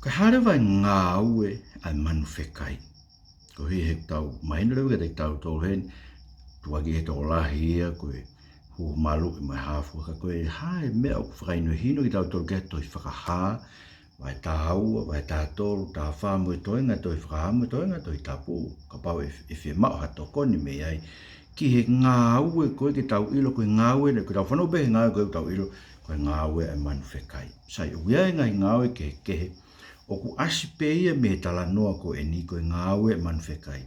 Ka hare vai ngā ue ai manu whekai. Ko he tau mahina reu te tau tō hen, tuagi he tō lahi ia koe hu malu i mai hafu. Ka koe hae mea o whakaino hino ki tau tō ke toi whakahā, vai tā haua, vai tā tōru, tā whāmu e toenga, toi whakahamu e toenga, toi tapu. Ka pau e whi mao hato koni me ai. Ki he ngā ue koe ki tau ilo, koe ngā ue, koe tau whanau behe ngā ue koe tau ilo, koe ngā ue ai manu whekai. Sai uia e ngai ngā ue ke kehe, o ku asi pe ia me tala noa ko e ni koe ngā ue manu whekai.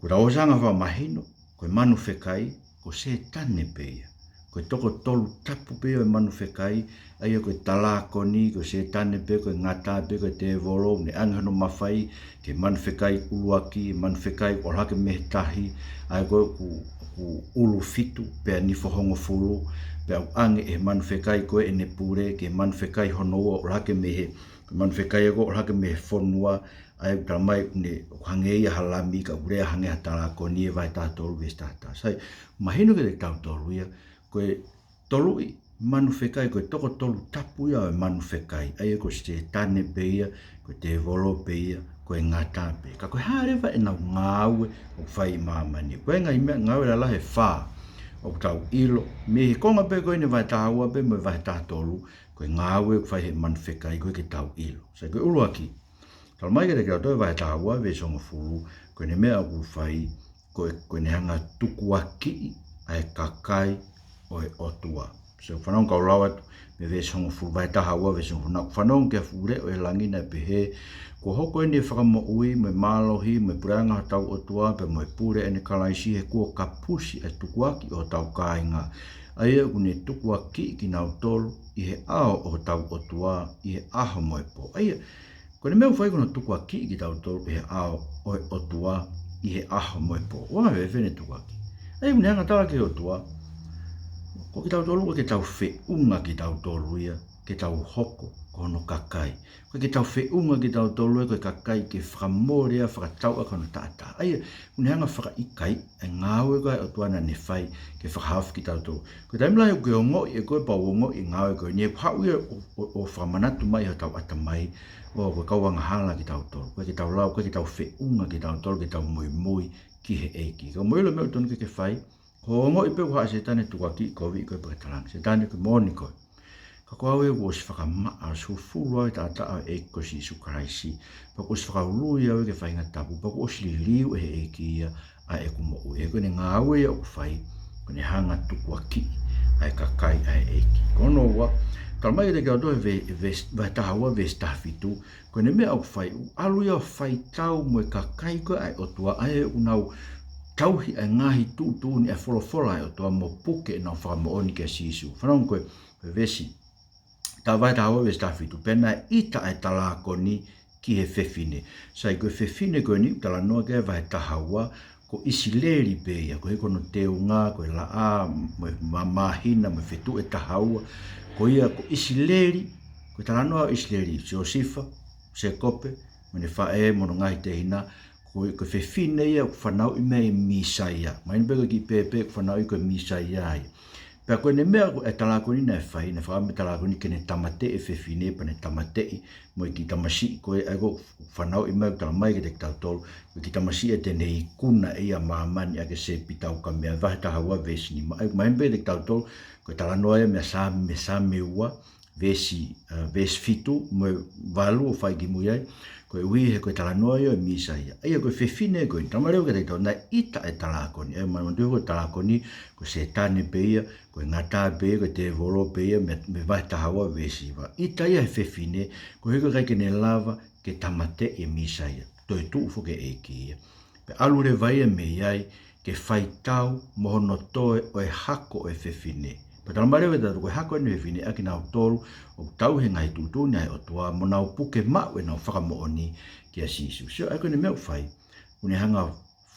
Ko rao sanga wha mahino, koe manu whekai, ko se tane pe ia. Koe toko tolu tapu pe ia manu whekai, aia koe tala koni, koe se tane pe, koe ngata pe, koe te volo, ne angano mawhai, ke manu whekai uluaki, manu whekai o hake me tahi, ai koe ku ulu fitu, pe a nifo hongo furu, pe au ange e manu whekai koe e ne pure, ke manu whekai honoa o hake me he, man whekai ako o hake me whonua ai tamai ne hangei halami ka urea hange hatala ko nie vai tātoru ves tātā. Sai mahino ke te tātoru ia koe tolui manu whekai koe toko tolu tapu ia o manu whekai ai ko se tane pe ia koe te volo pe ia koe ngata pe. Ka koe harewa e nau ngāue o whai mamani. Koe ngai mea ngāue la he whā o tau ilo me he konga pe koe ne vai tāua pe me vai tātoru koe ngāwe whai he manu whekai koe ke tau ilo. Sai koe uruaki. Tala mai kere kia toi vai tāua ve songa furu, koe ne mea ku whai, koe ne hanga tukuaki ai kakai o e otua. So whanau kau rawat me ve songa furu vai tāua ve songa furu. Whanau kia fure o e langina pe he, ko hoko e ne whakamo ui me mālohi, me puranga tau otua, pe mo e pure e ne kalaisi he kua kapusi e tukuaki o tau kāinga. Aia kune tukuaki ki nau tolu, i he ao o tau otua, i he aho moe po. Aia, kone meu whai kuna tukuaki ki tau tolu, i he ao o otua, i he aho moe po. Wanga me whene tukuaki. Aia, kune hanga tawa ki otua, ko ki tau tolu, ke tau whiunga ki tau tolu ia, ke tau hoko, kono kakai. Koe ki tau whiunga ki tau tolu, koe kakai ke whakamorea, whakataua kono tata. Aia, kune hanga whakaikai, e ngāwe kai o tuana ne whai, ke whakahawhi ki tau tolu. Koe taimla he koe o ngoi, e koe pau o ngoi, ngāwe koe, nie pau ia o whakamanatu mai, o tau atamai, o koe kauanga hala ki tau tolu. Koe ki tau lau, koe ki tau whiunga ki tau tolu, ki tau mui mui, ki he eiki. Koe moilo meo tonu ke whai, ko o ngoi pe uha se tane tuaki, koe vi koe pakatarang, se tane koe moni koe. Ka koe awe ko si whakamaa su fulu ai tata au e ko si su karaisi. Pa ko si whakaului au ke whainga tapu. Pa ko si liu e eiki ia a e kumo ue. E kone ngā awe au whai. Kone hanga tukua ki ai kakai ai eiki. Kono ua. Talamai te kia toe vai tahaua ve stafitu. Kone mea au whai. Alu ia whai tau mo e kakai koe ai otua. Ai e unau tauhi ai ngahi tu ni e wholofola ai otua mo puke na whakamo oni kia sisu. Whanau koe vesi. Ta vai tahaua ve stafitu. Pena ita ai talakoni ki he whewhine. Sai koe whewhine koe ni tala noa kia vai tahaua ko isi leri peia. Ko he kono teo ngā, koe la a, mo mahina, mo whetu e tahaua. Ko ia ko isi leri, ko tala noa isi leri. Se o sifa, se kope, mo ne whae, mo no ngai te hina. Ko whewhine ia, ko whanau i mei misaia. Maini peko ki pepe, ko whanau i koe misaia ai. Pea koe ne mea e talakoni na e whai, ne whakame talakoni ke ne tamate e whewhine, pa ne tamate i, mo i ki tamasi koe, ego whanau i mea talamai ke te tau tolu, ki tamasi e tene i kuna e a mamani ake se pitau ka mea vahe tahaua vesi ni maimpe te tau tolu, koe talanoa e mea sa meua, vesi fitu, mo valu o whai ki muiai, koe ui he koe talanoa i o misa ia. Ia koe whewhine koe, tamareo ke te tau, nai ita e talakoni, e mamantua koe talakoni, koe se tane pe ia, koe ngata pe ia, koe te volo pe ia, me vai tahaua vesi wa. Ita ia he whewhine, koe heko kai ke ne lava, ke tamate e misa ia, toi tuufo ke eki ia. Pe alu le vai e me iai, ke whai tau, mohono toe o e hako e whewhine. Pa talamare we tatu koe hako e whewhine, aki nau tolu, o tau he ngai tūtūni ai o toa, mo nau puke mau e nau whakamooni ki a sisu. Sio, ai koe ne meu whai, une hanga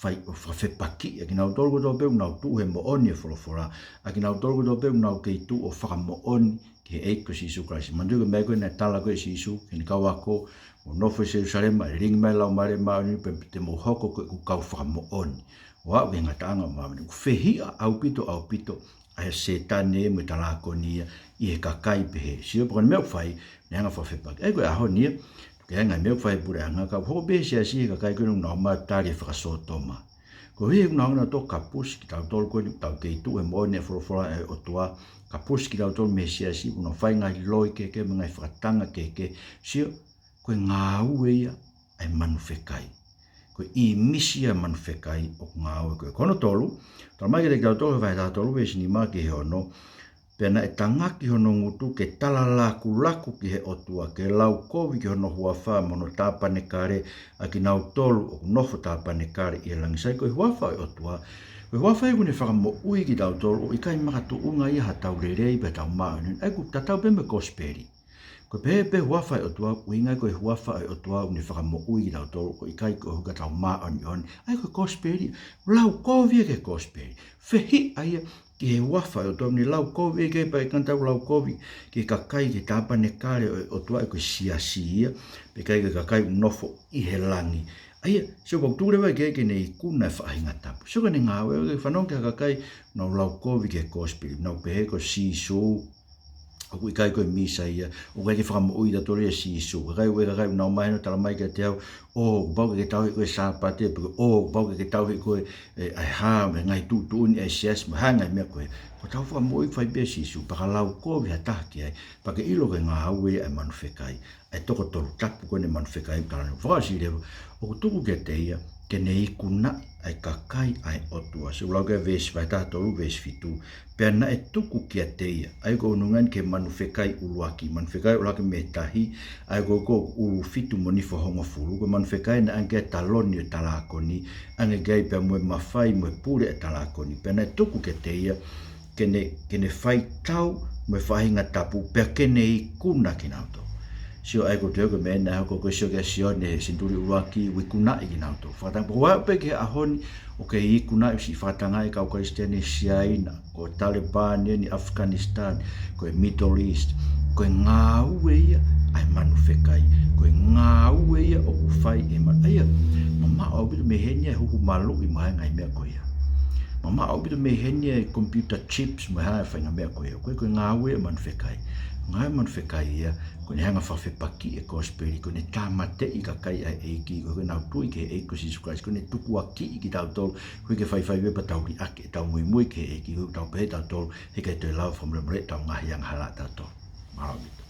whai o whawhepaki, aki nau tolu koe tō peu nau tū he mooni e wholofora, aki nau tolu koe tō peu nau kei tū o whakamooni ki he eiko sisu kraisi. Mandu koe mea koe na tala koe sisu, ki ni kau ako, o nofo se Jerusalema, e ringi mai lau mare maani, pe te mo hoko koe ku kau whakamooni. O au e ngataanga maani, ku whehia au pito, ai se tane mo talako nia i he kakai pehe. Sio pokon meu whai, ne hanga whawhepaki. Ei koe aho nia, ke nga me fai pure anga ka ho be sia si ka kai ku no ma ta ke fra so toma ko he no na to kapus ki ta tol ko ta ke tu e mo ne fro e o tua kapus ki ta tol me sia si no fai nga loi ke ngai fratanga ke si ko nga uia ai manu fekai ko I misia manu fekai o nga o ko kono tolu ta mai ke ta tolu vai ta tolu e ni ma ke hono pena e tangaki hono ngutu ke tala laku ki he otua ke lau kovi ki hono huafa mono tāpane kare a ki nau tolu o nofo tāpane kare I langisai koe huafa e otua koe huafa e kune whakamo ui ki tau tolu o I kai makatu unga I ha tau rerei pe tau maunun ai ku tatau peme kosperi koe pepe huafa e otua uinga koe huafa e otua une whakamo ui ki tau tolu o I kai koe huka tau maunun ai koe kosperi lau kovi e ke kosperi fehi aia ki he wafa o tōni lau kovi e kei pai kantau lau kovi ki kakai ki tāpane kare o tua e koe siasia pe kai ke kakai nofo I he langi aia seo kau tūre wai ke nei kuna e whaahinga tapu seo ka ne ngāwe o ke whanong ke kakai nau lau kovi ke kospiri nau pe he ko sisu o kui kai koe misa ia o kai ke whakamo ui da tore e sisu kai ue kai nau mai no tala mai ke te au o bau ke tau he koe sāpate o bau ke tau he koe ai haa me ngai tu ni ai sias ma haa ngai mea koe ko tau whakamo ui whai bea sisu paka lau kovi ha tahaki ai pake ilo ke ngā haue ai manu whekai ai toko toru tapu koe ne manu whekai kalani whakasi rewa o ku tuku ke te ia ke ne ikuna ai kakai ai otua se ulau ke vesi vai tātoru vesi fitu pea na e tuku kia te ia ai ko unungan ke manu whekai uluaki manu whekai uluaki me tahi ai ko ulu fitu monifo hongo furu ko manu whekai na anke taloni o talakoni ange gai pea mue mawhai mue pure e talakoni pea na e tuku ke te ia ke ne whai tau mue whahinga tapu pea ke ne ikuna ki nauto sio ai ko te ko me na ko sio ke sio ne sinturi uaki wikuna I na to fatang po wa pe ke ahoni o ke ikuna si fatanga I ka Kristiani siaina ko Taliban ni Afghanistan ko Middle East ko ngauia ai manu fekai ko ngauia o fai e ma ai mama o bi me henya hu malu I mai ngai me ko ia mama o bi me henya computer chips ma ha fa nga me ko ia ko ngauia manu fekai ngai man whekai ia, ko ne hanga whawhi paki e kosperi, ko ne tāmate I ka kai ai eiki, ko nau tui ke eiko Jesus Christ, ko ne tuku a ki I ki tau tolu, hui ke whai wepa tau ki ake, tau mui ke eiki, hui tau pehe tau tolu, he kai tui lau whamre tau ngahi ang hala tau tolu. Maramito.